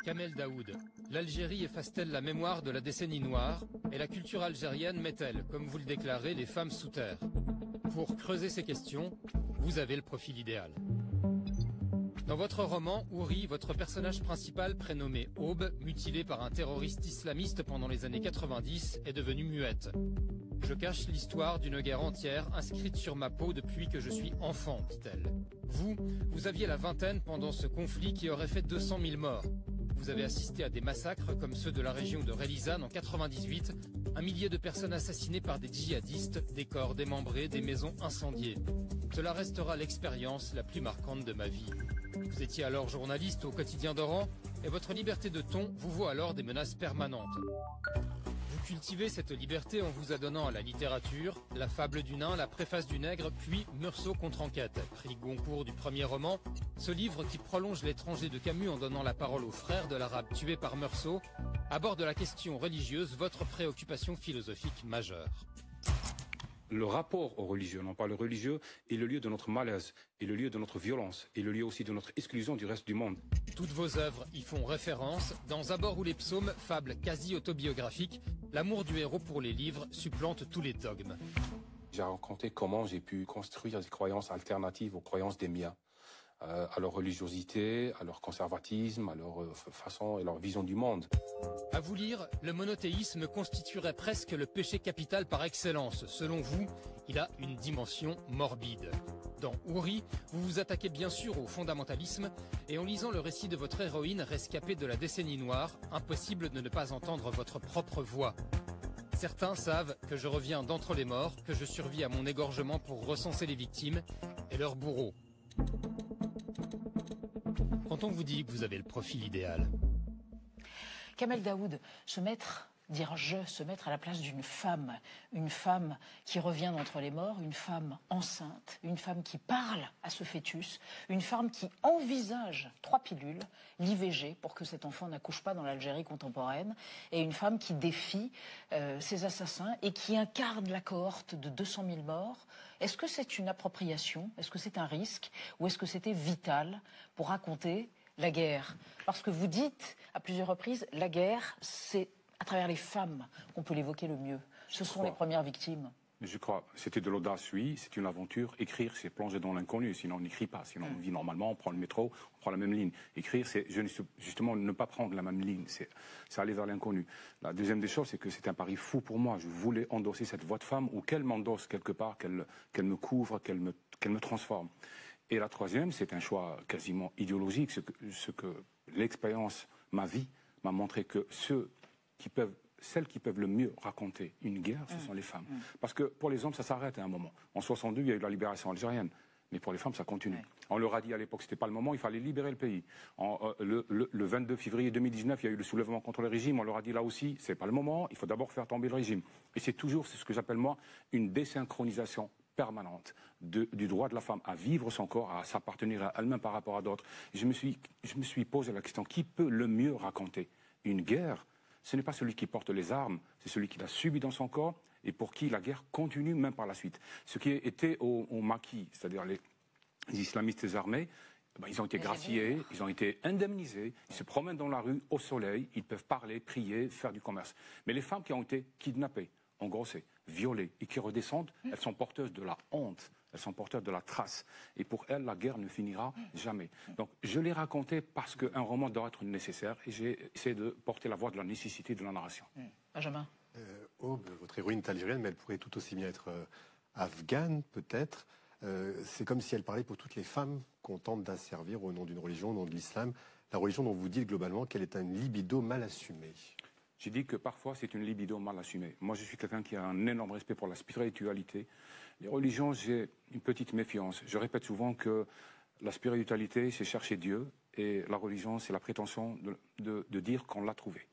Kamel Daoud, l'Algérie efface-t-elle la mémoire de la décennie noire et la culture algérienne met-elle, comme vous le déclarez, les femmes sous terre? Pour creuser ces questions, vous avez le profil idéal. Dans votre roman, Houri, votre personnage principal prénommé Aube, mutilé par un terroriste islamiste pendant les années 90, est devenue muette. Je cache l'histoire d'une guerre entière inscrite sur ma peau depuis que je suis enfant, dit-elle. Vous aviez la vingtaine pendant ce conflit qui aurait fait 200 000 morts. Vous avez assisté à des massacres comme ceux de la région de Relizane en 98, un millier de personnes assassinées par des djihadistes, des corps démembrés, des maisons incendiées. Cela restera l'expérience la plus marquante de ma vie. Vous étiez alors journaliste au quotidien d'Oran et votre liberté de ton vous vaut alors des menaces permanentes. Vous cultivez cette liberté en vous adonnant à la littérature, La fable du nain, La préface du nègre, puis Meursault contre enquête, prix Goncourt du premier roman, ce livre qui prolonge L'étranger de Camus en donnant la parole aux frères de l'arabe tué par Meursault, aborde la question religieuse, votre préoccupation philosophique majeure. Le rapport au religieux, non pas le religieux, est le lieu de notre malaise, est le lieu de notre violence, est le lieu aussi de notre exclusion du reste du monde. Toutes vos œuvres y font référence. Dans Zabor ou les psaumes, fable quasi autobiographique, l'amour du héros pour les livres supplante tous les dogmes. J'ai raconté comment j'ai pu construire des croyances alternatives aux croyances des miens, à leur religiosité, à leur conservatisme, à leur façon et leur vision du monde. À vous lire, le monothéisme constituerait presque le péché capital par excellence. Selon vous, il a une dimension morbide. Dans Houri, vous vous attaquez bien sûr au fondamentalisme et en lisant le récit de votre héroïne rescapée de la décennie noire, impossible de ne pas entendre votre propre voix. Certains savent que je reviens d'entre les morts, que je survis à mon égorgement pour recenser les victimes et leurs bourreaux. Quand on vous dit que vous avez le profil idéal. Kamel Daoud, se mettre à la place d'une femme qui revient d'entre les morts, une femme enceinte, une femme qui parle à ce fœtus, une femme qui envisage 3 pilules, l'IVG pour que cet enfant n'accouche pas dans l'Algérie contemporaine, et une femme qui défie ces assassins et qui incarne la cohorte de 200 000 morts. Est-ce que c'est une appropriation? Est-ce que c'est un risque? Ou est-ce que c'était vital pour raconter la guerre? Parce que vous dites à plusieurs reprises, la guerre, c'est à travers les femmes qu'on peut l'évoquer le mieux. Ce sont les premières victimes. Je crois, c'était de l'audace, oui, c'est une aventure. Écrire, c'est plonger dans l'inconnu, sinon on n'écrit pas. Sinon on vit normalement, on prend le métro, on prend la même ligne. Écrire, c'est justement ne pas prendre la même ligne, c'est aller vers l'inconnu. La deuxième des choses, c'est que c'est un pari fou pour moi. Je voulais endosser cette voix de femme, ou qu'elle m'endosse quelque part, qu'elle me couvre, qu'elle me transforme. Et la troisième, c'est un choix quasiment idéologique, ce que l'expérience, ma vie, m'a montré que celles qui peuvent le mieux raconter une guerre, ce sont les femmes. Parce que pour les hommes, ça s'arrête à un moment. En 62, il y a eu la libération algérienne. Mais pour les femmes, ça continue. On leur a dit à l'époque, c'était pas le moment, il fallait libérer le pays. Le 22 février 2019, il y a eu le soulèvement contre le régime. On leur a dit là aussi, c'est pas le moment, il faut d'abord faire tomber le régime. Et c'est toujours, c'est ce que j'appelle moi, une désynchronisation permanente du droit de la femme à vivre son corps, à s'appartenir à elle-même par rapport à d'autres. Je me suis posé la question, qui peut le mieux raconter une guerre? Ce n'est pas celui qui porte les armes, c'est celui qui l'a subi dans son corps et pour qui la guerre continue même par la suite. Ce qui était au maquis, c'est-à-dire les islamistes armés, ils ont été graciés, ils ont été indemnisés, ils se promènent dans la rue au soleil, ils peuvent parler, prier, faire du commerce. Mais les femmes qui ont été kidnappées, engrossées, violées et qui redescendent, elles sont porteuses de la honte. Elles sont porteurs de la trace. Et pour elles, la guerre ne finira jamais. Donc, je l'ai raconté parce qu'un roman doit être nécessaire et j'ai essayé de porter la voix de la nécessité de la narration. Benjamin. Aube, votre héroïne est algérienne, mais elle pourrait tout aussi bien être afghane, peut-être. C'est comme si elle parlait pour toutes les femmes qu'on tente d'asservir au nom d'une religion, au nom de l'islam. La religion dont vous dites globalement qu'elle est une libido mal assumée. J'ai dit que parfois c'est une libido mal assumée. Moi je suis quelqu'un qui a un énorme respect pour la spiritualité. Les religions, j'ai une petite méfiance. Je répète souvent que la spiritualité c'est chercher Dieu et la religion c'est la prétention de dire qu'on l'a trouvé.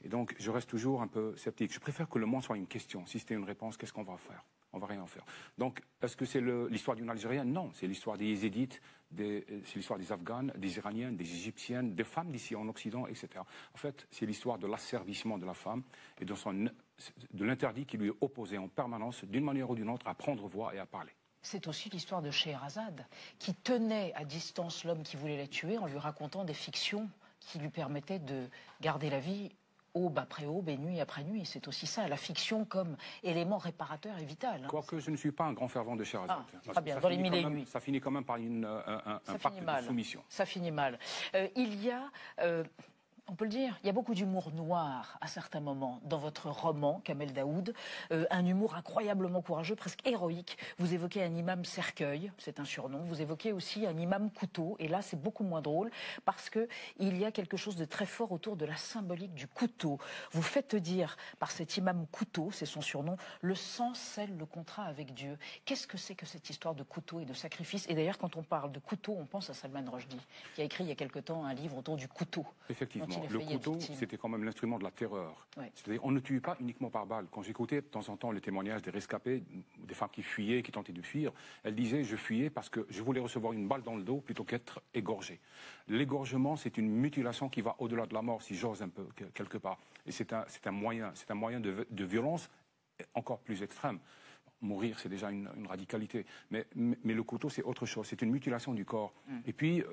Et donc je reste toujours un peu sceptique. Je préfère que le monde soit une question. Si c'était une réponse, qu'est-ce qu'on va faire? On va rien faire. Donc, est-ce que c'est l'histoire d'une Algérienne? Non, c'est l'histoire des Yézédites, c'est l'histoire des Afghanes, des Iraniennes, des Égyptiennes, des femmes d'ici en Occident, etc. En fait, c'est l'histoire de l'asservissement de la femme et de l'interdit qui lui est opposé en permanence, d'une manière ou d'une autre, à prendre voix et à parler. C'est aussi l'histoire de Scheherazade, qui tenait à distance l'homme qui voulait la tuer en lui racontant des fictions qui lui permettaient de garder la vie aube après aube et nuit après nuit. C'est aussi ça, la fiction comme élément réparateur et vital. Quoique je ne suis pas un grand fervent de Scheherazade. Très bien, dans les mille et une nuits. Ça finit quand même par un pacte de soumission. Ça finit mal. Il y a... on peut le dire, il y a beaucoup d'humour noir à certains moments dans votre roman, Kamel Daoud. Un humour incroyablement courageux, presque héroïque. Vous évoquez un imam cercueil, c'est un surnom. Vous évoquez aussi un imam couteau. Et là, c'est beaucoup moins drôle parce qu'il y a quelque chose de très fort autour de la symbolique du couteau. Vous faites dire par cet imam couteau, c'est son surnom, le sang scelle le contrat avec Dieu. Qu'est-ce que c'est que cette histoire de couteau et de sacrifice? Et d'ailleurs, quand on parle de couteau, on pense à Salman Rushdie, qui a écrit il y a quelque temps un livre autour du couteau. Effectivement. Le couteau, c'était quand même l'instrument de la terreur. Oui. C'est-à-dire, on ne tue pas uniquement par balle. Quand j'écoutais de temps en temps les témoignages des rescapés, des femmes qui fuyaient, qui tentaient de fuir, elles disaient « je fuyais parce que je voulais recevoir une balle dans le dos plutôt qu'être égorgé ». L'égorgement, c'est une mutilation qui va au-delà de la mort, si j'ose un peu, quelque part. Et c'est un moyen de violence encore plus extrême. Mourir, c'est déjà une radicalité. Mais le couteau, c'est autre chose. C'est une mutilation du corps. Et puis,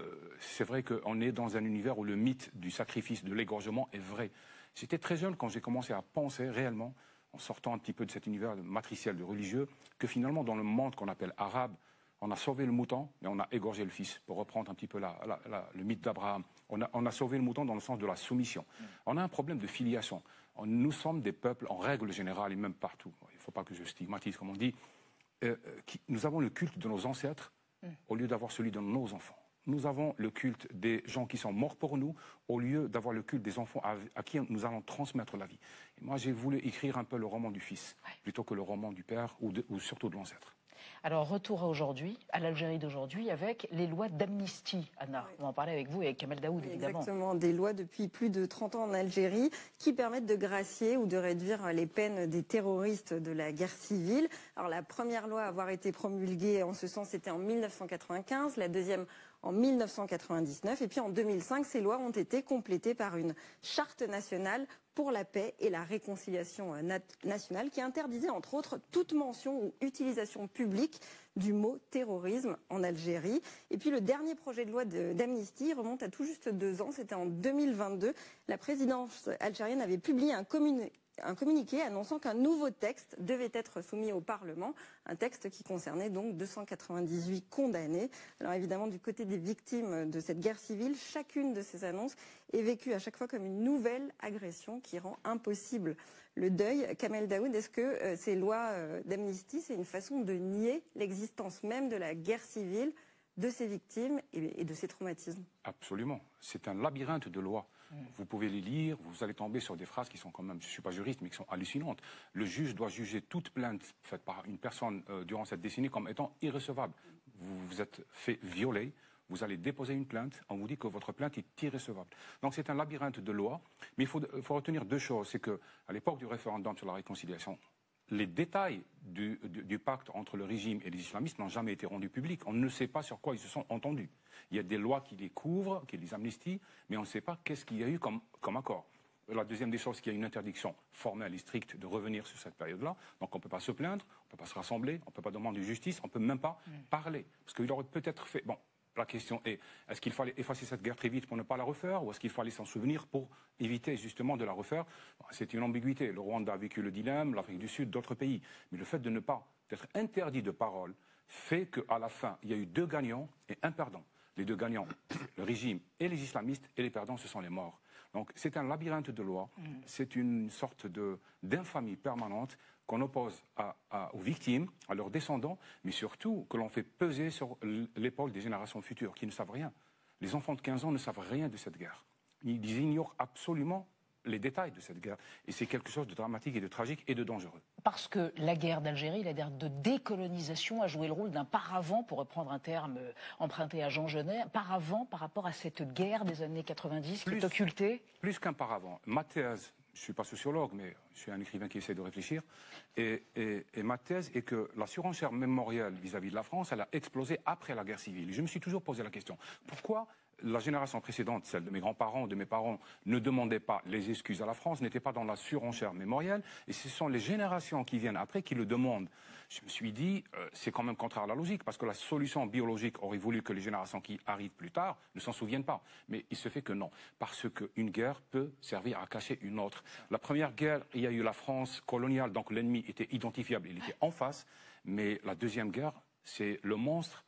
c'est vrai qu'on est dans un univers où le mythe du sacrifice, de l'égorgement est vrai. J'étais très jeune quand j'ai commencé à penser réellement, en sortant un petit peu de cet univers matriciel de religieux, que finalement, dans le monde qu'on appelle arabe, on a sauvé le mouton, mais on a égorgé le fils, pour reprendre un petit peu le mythe d'Abraham. On a sauvé le mouton dans le sens de la soumission. On a un problème de filiation. Nous sommes des peuples, en règle générale, et même partout, il ne faut pas que je stigmatise, comme on dit, nous avons le culte de nos ancêtres au lieu d'avoir celui de nos enfants. Nous avons le culte des gens qui sont morts pour nous au lieu d'avoir le culte des enfants à qui nous allons transmettre la vie. Et moi, j'ai voulu écrire un peu le roman du fils, plutôt que le roman du père ou surtout de l'ancêtre. Alors, retour à aujourd'hui, à l'Algérie d'aujourd'hui, avec les lois d'amnistie, Anna. On va en parler avec vous et avec Kamel Daoud, évidemment. Exactement, des lois depuis plus de 30 ans en Algérie qui permettent de gracier ou de réduire les peines des terroristes de la guerre civile. Alors, la première loi à avoir été promulguée en ce sens, c'était en 1995, la deuxième en 1999, et puis en 2005, ces lois ont été complétées par une charte nationale pour la paix et la réconciliation nationale qui interdisait entre autres toute mention ou utilisation publique du mot terrorisme en Algérie. Et puis le dernier projet de loi d'amnistie remonte à tout juste 2 ans, c'était en 2022. La présidence algérienne avait publié un communiqué annonçant qu'un nouveau texte devait être soumis au Parlement, un texte qui concernait donc 298 condamnés. Alors évidemment, du côté des victimes de cette guerre civile, chacune de ces annonces est vécue à chaque fois comme une nouvelle agression qui rend impossible le deuil. Kamel Daoud, est-ce que ces lois d'amnistie, c'est une façon de nier l'existence même de la guerre civile, de ses victimes et de ses traumatismes? Absolument. C'est un labyrinthe de lois. Vous pouvez les lire, vous allez tomber sur des phrases qui sont quand même, je ne suis pas juriste, mais qui sont hallucinantes. Le juge doit juger toute plainte faite par une personne durant cette décennie comme étant irrecevable. Vous vous êtes fait violer, vous allez déposer une plainte, on vous dit que votre plainte est irrecevable. Donc c'est un labyrinthe de lois, mais il faut retenir 2 choses. C'est qu'à l'époque du référendum sur la réconciliation, les détails du pacte entre le régime et les islamistes n'ont jamais été rendus publics. On ne sait pas sur quoi ils se sont entendus. Il y a des lois qui les couvrent, qui les amnistient, mais on ne sait pas qu'est-ce qu'il y a eu comme accord. La deuxième des choses, c'est qu'il y a une interdiction formelle et stricte de revenir sur cette période-là. Donc on ne peut pas se plaindre, on ne peut pas se rassembler, on ne peut pas demander justice, on ne peut même pas parler. Parce qu'il aurait peut-être fait... Bon, la question est-ce qu'il fallait effacer cette guerre très vite pour ne pas la refaire, ou est-ce qu'il fallait s'en souvenir pour éviter justement de la refaire? C'est une ambiguïté. Le Rwanda a vécu le dilemme, l'Afrique du Sud, d'autres pays. Mais le fait de ne pas être interdit de parole fait qu'à la fin, il y a eu 2 gagnants et 1 perdant. Les 2 gagnants, le régime et les islamistes, et les perdants, ce sont les morts. Donc c'est un labyrinthe de lois, c'est une sorte d'infamie permanente qu'on oppose aux victimes, à leurs descendants, mais surtout que l'on fait peser sur l'épaule des générations futures qui ne savent rien. Les enfants de 15 ans ne savent rien de cette guerre. Ils ignorent absolument les détails de cette guerre. Et c'est quelque chose de dramatique et de tragique et de dangereux. Parce que la guerre d'Algérie, la guerre de décolonisation, a joué le rôle d'un paravent, pour reprendre un terme emprunté à Jean Genet, paravent par rapport à cette guerre des années 90 qui est occultée. Plus qu'un paravent. Ma thèse, je ne suis pas sociologue, mais je suis un écrivain qui essaie de réfléchir, et ma thèse est que la surenchère mémorielle vis-à-vis de la France, elle a explosé après la guerre civile. Je me suis toujours posé la question, pourquoi La génération précédente, celle de mes grands-parents, de mes parents, ne demandait pas les excuses à la France, n'était pas dans la surenchère mémorielle. Et ce sont les générations qui viennent après qui le demandent. Je me suis dit, c'est quand même contraire à la logique, parce que la solution biologique aurait voulu que les générations qui arrivent plus tard ne s'en souviennent pas. Mais il se fait que non, parce qu'une guerre peut servir à cacher une autre. La première guerre, il y a eu la France coloniale, donc l'ennemi était identifiable, il était en face. Mais la deuxième guerre, c'est le monstre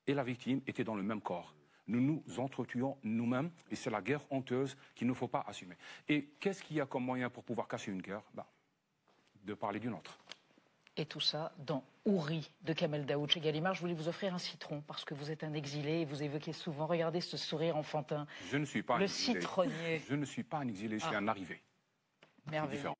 et la victime étaient dans le même corps. Nous nous entretuons nous-mêmes et c'est la guerre honteuse qu'il ne faut pas assumer. Et qu'est-ce qu'il y a comme moyen pour pouvoir cacher une guerre? De parler d'une autre. Et tout ça dans Houri de Kamel Daoud chez Gallimard. Je voulais vous offrir un citron parce que vous êtes un exilé et vous évoquez souvent, regardez ce sourire enfantin. Je ne suis pas un exilé. Le citronnier. Je ne suis pas un exilé, je suis un arrivé. Merveilleux.